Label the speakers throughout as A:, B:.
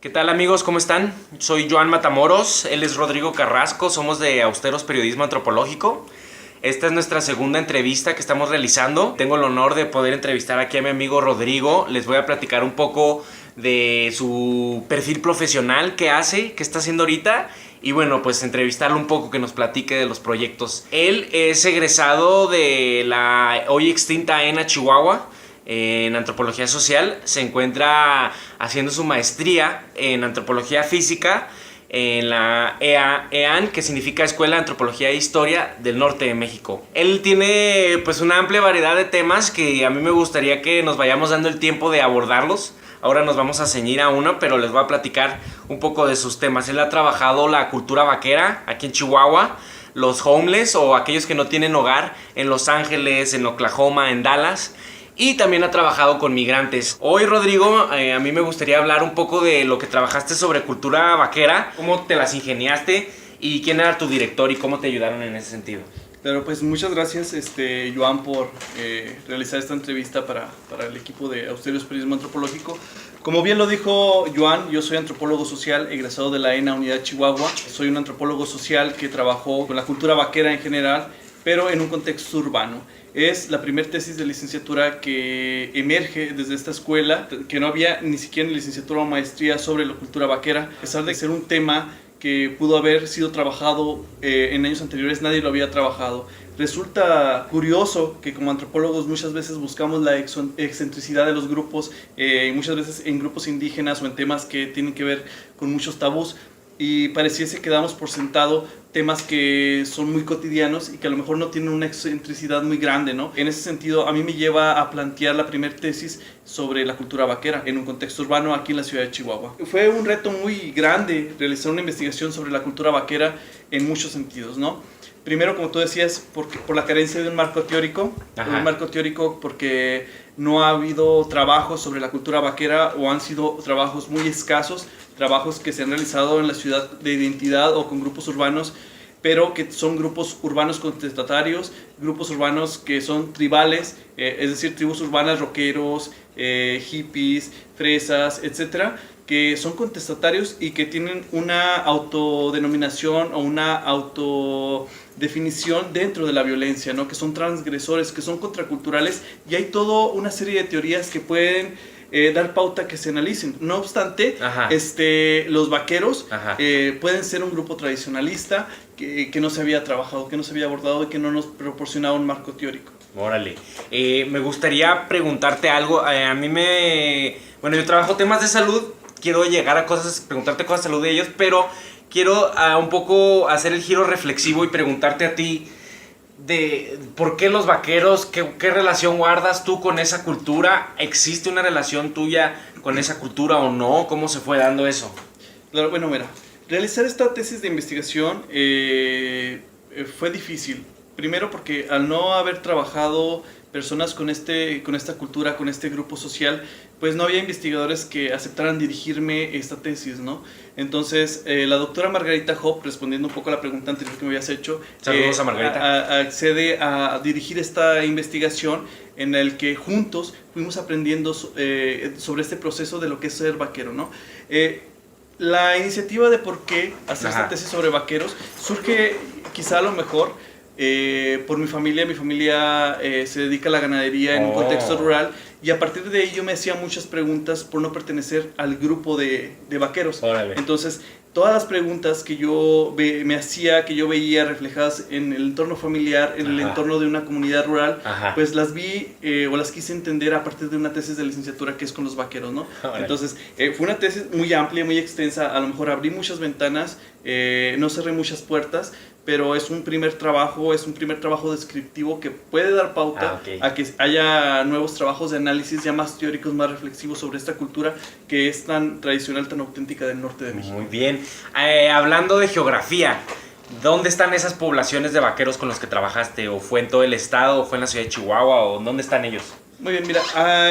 A: ¿Qué tal amigos? ¿Cómo están? Soy Joan Matamoros, él es Rodrigo Carrasco, somos de Austeros Periodismo Antropológico. Esta es nuestra segunda entrevista que estamos realizando. Tengo el honor de poder entrevistar aquí a mi amigo Rodrigo. Les voy a platicar un poco de su perfil profesional, qué hace, qué está haciendo ahorita. Y bueno, pues entrevistarlo un poco, que nos platique de los proyectos. Él es egresado de la hoy extinta ENA Chihuahua, en antropología social. Se encuentra haciendo su maestría en antropología física en la EAN, que significa Escuela de Antropología e Historia del Norte de México. Él tiene pues una amplia variedad de temas que a mí me gustaría que nos vayamos dando el tiempo de abordarlos. Ahora nos vamos a ceñir a uno, pero les voy a platicar un poco de sus temas. Él ha trabajado la cultura vaquera aquí en Chihuahua, los homeless o aquellos que no tienen hogar en Los Ángeles, en Oklahoma, en Dallas. Y también ha trabajado con migrantes. Hoy, Rodrigo, a mí me gustaría hablar un poco de lo que trabajaste sobre cultura vaquera, cómo te las ingeniaste y quién era tu director y cómo te ayudaron en ese sentido.
B: Claro, pues muchas gracias, Joan, por realizar esta entrevista para el equipo de Austeros Periodismo Antropológico. Como bien lo dijo Joan, yo soy antropólogo social, egresado de la ENA Unidad Chihuahua. Soy un antropólogo social que trabajó con la cultura vaquera en general, pero en un contexto urbano. Es la primera tesis de licenciatura que emerge desde esta escuela, que no había ni siquiera en licenciatura o maestría sobre la cultura vaquera, a pesar de ser un tema que pudo haber sido trabajado en años anteriores, nadie lo había trabajado. Resulta curioso que como antropólogos muchas veces buscamos la excentricidad de los grupos, muchas veces en grupos indígenas o en temas que tienen que ver con muchos tabús, y pareciese que damos por sentado temas que son muy cotidianos y que a lo mejor no tienen una excentricidad muy grande, ¿no? En ese sentido, a mí me lleva a plantear la primera tesis sobre la cultura vaquera en un contexto urbano aquí en la ciudad de Chihuahua. Fue un reto muy grande realizar una investigación sobre la cultura vaquera en muchos sentidos, ¿no? Primero, como tú decías, por la carencia de un marco teórico, porque no ha habido trabajos sobre la cultura vaquera o han sido trabajos muy escasos, trabajos que se han realizado en la ciudad de identidad o con grupos urbanos, pero que son grupos urbanos contestatarios, grupos urbanos que son tribales, es decir, tribus urbanas, rockeros, hippies, fresas, etcétera, que son contestatarios y que tienen una autodenominación o una autodefinición dentro de la violencia, ¿no? Que son transgresores, que son contraculturales, y hay toda una serie de teorías que pueden dar pauta que se analicen. No obstante, los vaqueros pueden ser un grupo tradicionalista que no se había trabajado, que no se había abordado y que no nos proporcionaba un marco teórico.
A: Órale. Me gustaría preguntarte algo. Bueno, yo trabajo temas de salud, quiero llegar a preguntarte cosas de salud de ellos, pero quiero un poco hacer el giro reflexivo y preguntarte a ti de por qué los vaqueros, qué relación guardas tú con esa cultura. ¿Existe una relación tuya con esa cultura o no? ¿Cómo se fue dando eso?
B: Claro, bueno, mira, realizar esta tesis de investigación fue difícil. Primero porque al no haber trabajado personas con esta cultura, con este grupo social, pues no había investigadores que aceptaran dirigirme esta tesis, ¿no? Entonces, la doctora Margarita Hopp, respondiendo un poco a la pregunta anterior que me habías hecho,
A: saludos a Margarita,
B: accede a dirigir esta investigación en el que juntos fuimos aprendiendo sobre este proceso de lo que es ser vaquero, ¿no? La iniciativa de por qué hacer esta tesis sobre vaqueros surge quizá a lo mejor por mi familia se dedica a la ganadería en un contexto rural, y a partir de ello me hacía muchas preguntas por no pertenecer al grupo de vaqueros.
A: Órale.
B: Entonces, todas las preguntas que yo me hacía, que yo veía reflejadas en el entorno familiar, en el entorno de una comunidad rural, pues las vi o las quise entender a partir de una tesis de licenciatura que es con los vaqueros, ¿no?
A: Órale.
B: Entonces, fue una tesis muy amplia, muy extensa, a lo mejor abrí muchas ventanas, no cerré muchas puertas, pero es un primer trabajo descriptivo que puede dar pauta a que haya nuevos trabajos de análisis ya más teóricos, más reflexivos sobre esta cultura que es tan tradicional, tan auténtica del norte de México.
A: Muy bien. Hablando de geografía, ¿dónde están esas poblaciones de vaqueros con los que trabajaste? ¿O fue en todo el estado? ¿O fue en la ciudad de Chihuahua? ¿O dónde están ellos?
B: Muy bien, mira,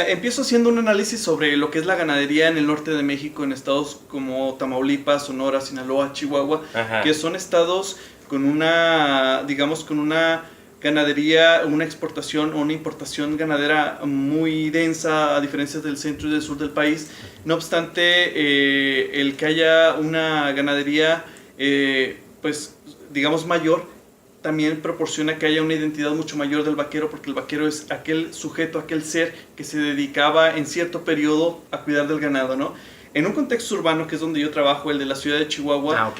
B: empiezo haciendo un análisis sobre lo que es la ganadería en el norte de México, en estados como Tamaulipas, Sonora, Sinaloa, Chihuahua, que son estados con una ganadería, una exportación o una importación ganadera muy densa, a diferencia del centro y del sur del país. No obstante, el que haya una ganadería, pues digamos mayor, también proporciona que haya una identidad mucho mayor del vaquero, porque el vaquero es aquel sujeto, aquel ser que se dedicaba en cierto periodo a cuidar del ganado, ¿no? En un contexto urbano, que es donde yo trabajo, el de la ciudad de Chihuahua,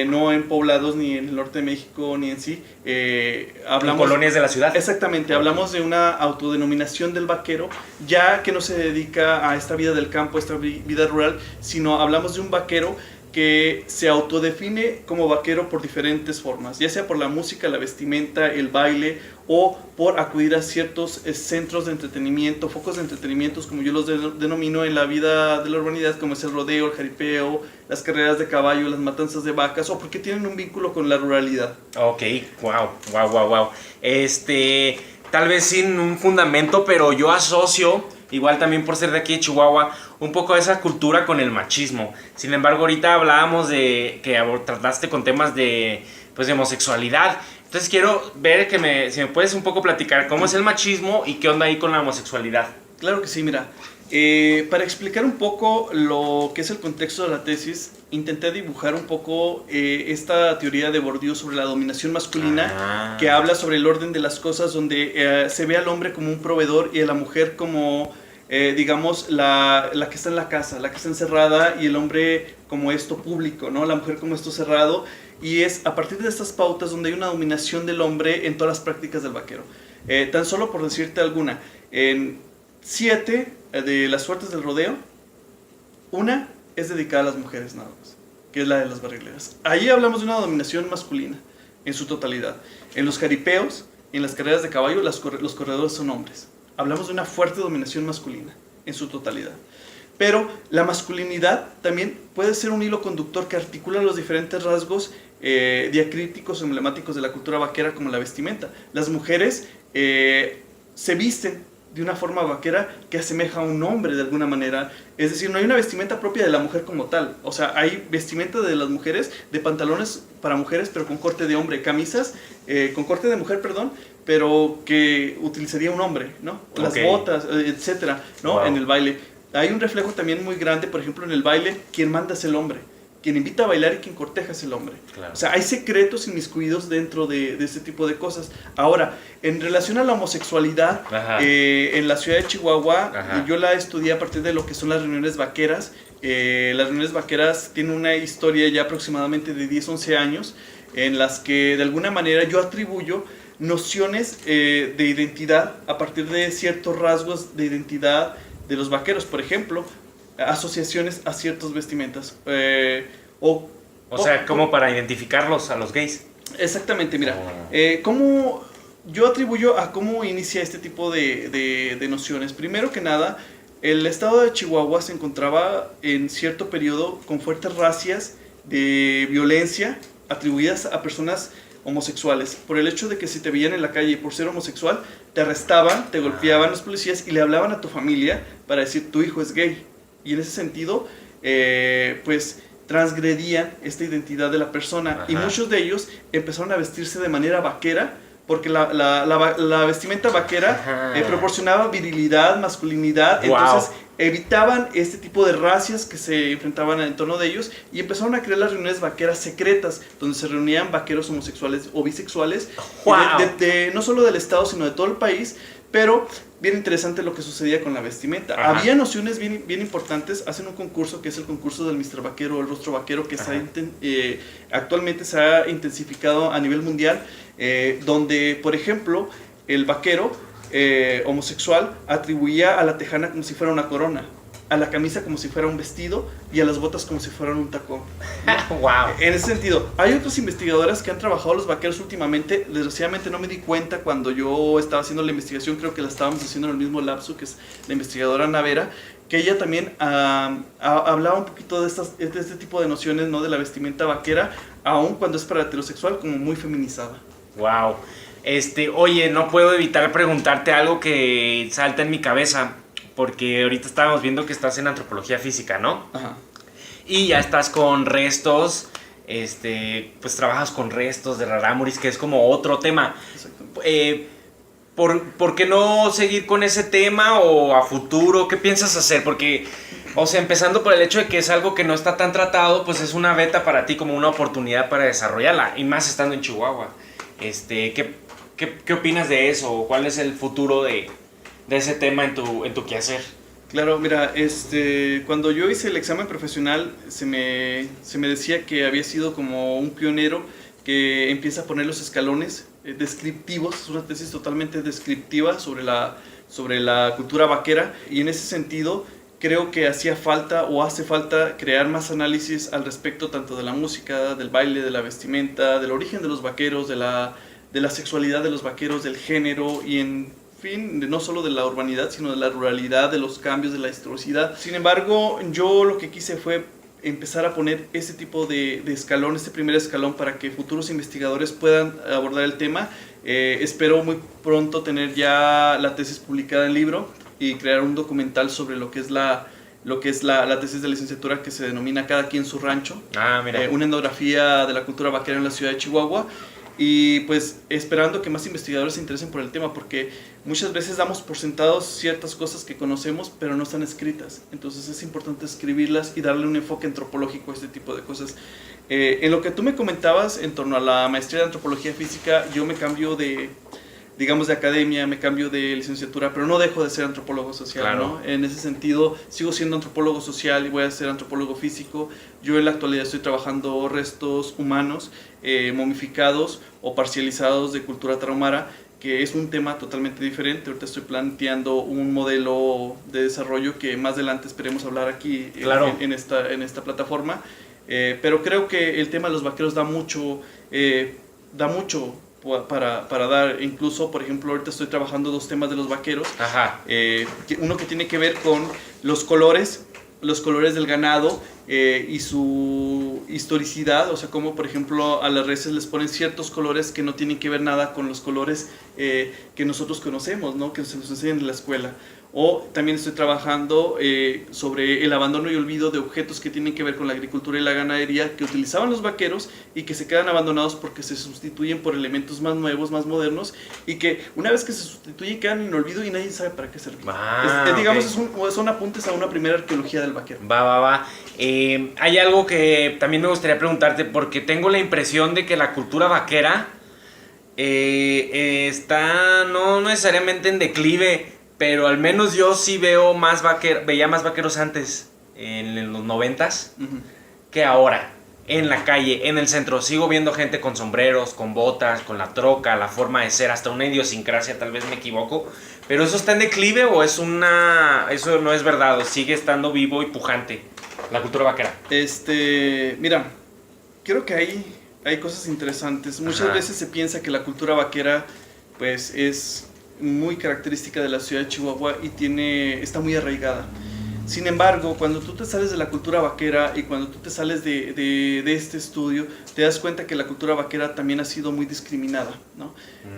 B: no en poblados, ni en el norte de México, ni en sí, hablamos...
A: En colonias de la ciudad.
B: Exactamente, hablamos de una autodenominación del vaquero, ya que no se dedica a esta vida del campo, a esta vida rural, sino hablamos de un vaquero que se autodefine como vaquero por diferentes formas, ya sea por la música, la vestimenta, el baile, o por acudir a ciertos centros de entretenimiento, focos de entretenimiento, como yo los denomino en la vida de la urbanidad, como es el rodeo, el jaripeo, las carreras de caballo, las matanzas de vacas, o porque tienen un vínculo con la ruralidad.
A: Ok, wow. Tal vez sin un fundamento, pero yo asocio, igual también por ser de aquí de Chihuahua, un poco de esa cultura con el machismo. Sin embargo, ahorita hablábamos de que trataste con temas de homosexualidad. Entonces quiero ver si me puedes un poco platicar cómo es el machismo y qué onda ahí con la homosexualidad.
B: Claro que sí, mira. Para explicar un poco lo que es el contexto de la tesis, intenté dibujar un poco esta teoría de Bourdieu sobre la dominación masculina, que habla sobre el orden de las cosas, donde se ve al hombre como un proveedor y a la mujer como, digamos, la que está en la casa, la que está encerrada, y el hombre como esto público, ¿no? La mujer como esto cerrado, y es a partir de estas pautas donde hay una dominación del hombre en todas las prácticas del vaquero. Tan solo por decirte alguna, en 7 de las suertes del rodeo, una es dedicada a las mujeres nada más, que es la de las barrileras. Ahí hablamos de una dominación masculina en su totalidad. En los jaripeos, en las carreras de caballo, los corredores son hombres. Hablamos de una fuerte dominación masculina en su totalidad. Pero la masculinidad también puede ser un hilo conductor que articula los diferentes rasgos diacríticos o emblemáticos de la cultura vaquera, como la vestimenta. Las mujeres se visten de una forma vaquera que asemeja a un hombre de alguna manera. Es decir, no hay una vestimenta propia de la mujer como tal. O sea, hay vestimenta de las mujeres, de pantalones para mujeres, pero con corte de hombre, camisas con corte de mujer, perdón, pero que utilizaría un hombre, ¿no? Las botas, etcétera, ¿no? Wow. En el baile. Hay un reflejo también muy grande, por ejemplo, en el baile, quien manda es el hombre. Quien invita a bailar y quien corteja es el hombre. Claro. O sea, hay secretos inmiscuidos dentro de este tipo de cosas. Ahora, en relación a la homosexualidad, en la ciudad de Chihuahua, yo la estudié a partir de lo que son las reuniones vaqueras. Las reuniones vaqueras tienen una historia ya aproximadamente de 10, 11 años, en las que de alguna manera yo atribuyo nociones de identidad a partir de ciertos rasgos de identidad de los vaqueros. Por ejemplo, asociaciones a ciertas vestimentas. O
A: sea, como para identificarlos a los gays.
B: Exactamente, mira. ¿Cómo yo atribuyo a cómo inicia este tipo de nociones? Primero que nada, el estado de Chihuahua se encontraba en cierto periodo con fuertes racias de violencia atribuidas a personas homosexuales, por el hecho de que si te veían en la calle por ser homosexual, te arrestaban, te golpeaban los policías y le hablaban a tu familia para decir tu hijo es gay. Y en ese sentido, pues transgredían esta identidad de la persona. Y muchos de ellos empezaron a vestirse de manera vaquera, porque la vestimenta vaquera proporcionaba virilidad, masculinidad. Wow. Entonces evitaban este tipo de racias que se enfrentaban en torno de ellos, y empezaron a crear las reuniones vaqueras secretas, donde se reunían vaqueros homosexuales o bisexuales, wow, no solo del estado, sino de todo el país. Pero bien interesante lo que sucedía con la vestimenta. Había nociones bien importantes. Hacen un concurso que es el concurso del Mr. Vaquero, el rostro vaquero, que actualmente se ha intensificado a nivel mundial, donde, por ejemplo, el vaquero homosexual atribuía a la tejana como si fuera una corona, a la camisa como si fuera un vestido y a las botas como si fueran un tacón, ¿no? Wow. En ese sentido, hay otras investigadoras que han trabajado los vaqueros últimamente. Desgraciadamente no me di cuenta cuando yo estaba haciendo la investigación, creo que la estábamos haciendo en el mismo lapso, que es la investigadora Navera, que ella también hablaba un poquito de este tipo de nociones, ¿no? De la vestimenta vaquera, aun cuando es para heterosexual, como muy feminizada.
A: Wow. Oye, no puedo evitar preguntarte algo que salta en mi cabeza, porque ahorita estábamos viendo que estás en antropología física, ¿no? Ajá. Y ya estás con restos pues trabajas con restos de rarámuris, que es como otro tema. ¿Por qué no seguir con ese tema o a futuro? ¿Qué piensas hacer? Porque, o sea, empezando por el hecho de que es algo que no está tan tratado, pues es una beta para ti, como una oportunidad para desarrollarla, y más estando en Chihuahua. ¿Qué opinas de eso? ¿Cuál es el futuro de ese tema en tu quehacer?
B: Claro, mira, cuando yo hice el examen profesional se me decía que había sido como un pionero que empieza a poner los escalones descriptivos. Es una tesis totalmente descriptiva sobre la cultura vaquera, y en ese sentido creo que hacía falta o hace falta crear más análisis al respecto, tanto de la música, del baile, de la vestimenta, del origen de los vaqueros, de la sexualidad de los vaqueros, del género, y en fin, no solo de la urbanidad, sino de la ruralidad, de los cambios, de la historicidad. Sin embargo, yo lo que quise fue empezar a poner este tipo de escalón, este primer escalón, para que futuros investigadores puedan abordar el tema. Espero muy pronto tener ya la tesis publicada en libro y crear un documental sobre lo que es la tesis de licenciatura, que se denomina Cada quien su rancho.
A: Mira.
B: Una etnografía de la cultura vaquera en la ciudad de Chihuahua. Y pues esperando que más investigadores se interesen por el tema, porque muchas veces damos por sentados ciertas cosas que conocemos, pero no están escritas. Entonces es importante escribirlas y darle un enfoque antropológico a este tipo de cosas. En lo que tú me comentabas en torno a la maestría de antropología física, yo me cambio de academia, me cambio de licenciatura, pero no dejo de ser antropólogo social,
A: claro,
B: ¿no? En ese sentido, sigo siendo antropólogo social y voy a ser antropólogo físico. Yo en la actualidad estoy trabajando restos humanos momificados o parcializados de cultura tarahumara, que es un tema totalmente diferente. Ahorita estoy planteando un modelo de desarrollo que más adelante esperemos hablar aquí,
A: claro,
B: en esta plataforma. Pero creo que el tema de los vaqueros da mucho para dar. Incluso, por ejemplo, ahorita estoy trabajando dos temas de los vaqueros. Uno que tiene que ver con los colores del ganado y su historicidad, o sea, como por ejemplo a las reses les ponen ciertos colores que no tienen que ver nada con los colores que nosotros conocemos, ¿no? Que se nos enseñan en la escuela. O también estoy trabajando sobre el abandono y olvido de objetos que tienen que ver con la agricultura y la ganadería que utilizaban los vaqueros y que se quedan abandonados porque se sustituyen por elementos más nuevos, más modernos, y que una vez que se sustituyen quedan en olvido y nadie sabe para qué sirven. Digamos, son apuntes a una primera arqueología del vaquero.
A: Va. Hay algo que también me gustaría preguntarte, porque tengo la impresión de que la cultura vaquera está no necesariamente en declive, pero al menos yo sí veía más vaqueros antes, en los 90s, que ahora, en la calle, en el centro. Sigo viendo gente con sombreros, con botas, con la troca, la forma de ser, hasta una idiosincrasia, tal vez me equivoco. ¿Pero eso está en declive o eso no es verdad, o sigue estando vivo y pujante la cultura vaquera?
B: Mira, creo que hay cosas interesantes. Muchas veces se piensa que la cultura vaquera pues es muy característica de la ciudad de Chihuahua y está muy arraigada. Sin embargo, cuando tú te sales de la cultura vaquera y cuando tú te sales de este estudio, te das cuenta que la cultura vaquera también ha sido muy discriminada, ¿no?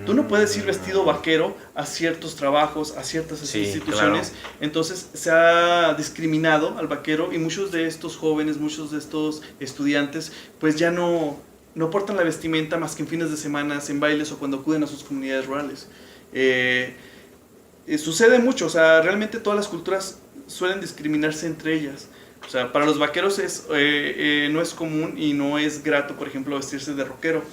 B: Tú no puedes ir vestido vaquero a ciertos trabajos, a ciertas instituciones. Claro. Entonces se ha discriminado al vaquero, y muchos de estos jóvenes, muchos de estos estudiantes, pues ya no portan la vestimenta más que en fines de semana, en bailes o cuando acuden a sus comunidades rurales. Sucede mucho, o sea, realmente todas las culturas suelen discriminarse entre ellas. O sea, para los vaqueros no es común y no es grato, por ejemplo, vestirse de rockero.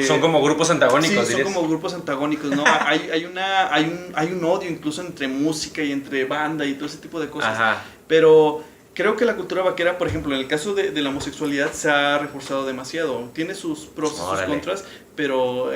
A: Son como grupos antagónicos.
B: Sí, son como grupos antagónicos, ¿no? hay un odio incluso entre música y entre banda y todo ese tipo de cosas. Pero creo que la cultura vaquera, por ejemplo, en el caso de la homosexualidad, se ha reforzado demasiado. Tiene sus pros y sus contras, pero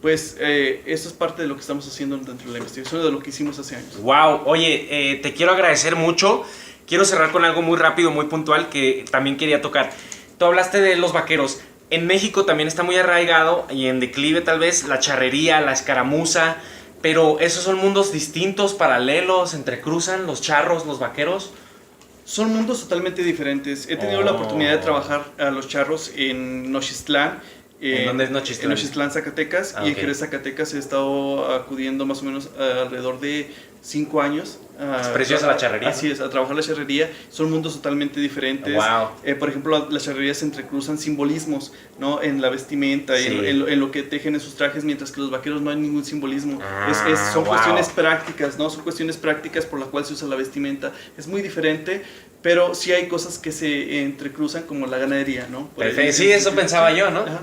B: pues eso es parte de lo que estamos haciendo dentro de la investigación, de lo que hicimos hace años.
A: Wow, oye, te quiero agradecer mucho. Quiero cerrar con algo muy rápido, muy puntual, que también quería tocar. Tú hablaste de los vaqueros. En México también está muy arraigado y en declive tal vez la charrería, la escaramuza, pero esos son mundos distintos, paralelos, entrecruzan los charros, los vaqueros.
B: Son mundos totalmente diferentes. He tenido la oportunidad de trabajar a los charros en Nochistlán.
A: ¿En dónde es Nochistlán?
B: En Nochistlán, Zacatecas. Y en Jerez, Zacatecas, he estado acudiendo más o menos alrededor de 5 años.
A: Es preciosa la charrería.
B: Así es, a trabajar la charrería. Son mundos totalmente diferentes.
A: Wow.
B: Por ejemplo, las charrerías se entrecruzan simbolismos, ¿no? En la vestimenta,
A: Sí.
B: en lo que tejen en sus trajes, mientras que los vaqueros no hay ningún simbolismo. Son
A: Wow.
B: cuestiones prácticas, ¿no? Son cuestiones prácticas por las cuales se usa la vestimenta. Es muy diferente, pero sí hay cosas que se entrecruzan, como la ganadería, ¿no?
A: Perfecto. Sí, eso pensaba yo, ¿no?
B: Ajá.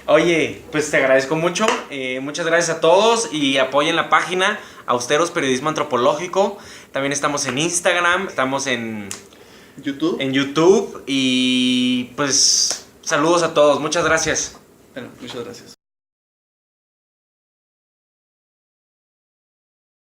A: Oye, pues te agradezco mucho. Muchas gracias a todos y apoyen la página Austeros Periodismo Antropológico. También estamos en Instagram, estamos en YouTube y pues saludos a todos. Muchas gracias.
B: Bueno, muchas gracias.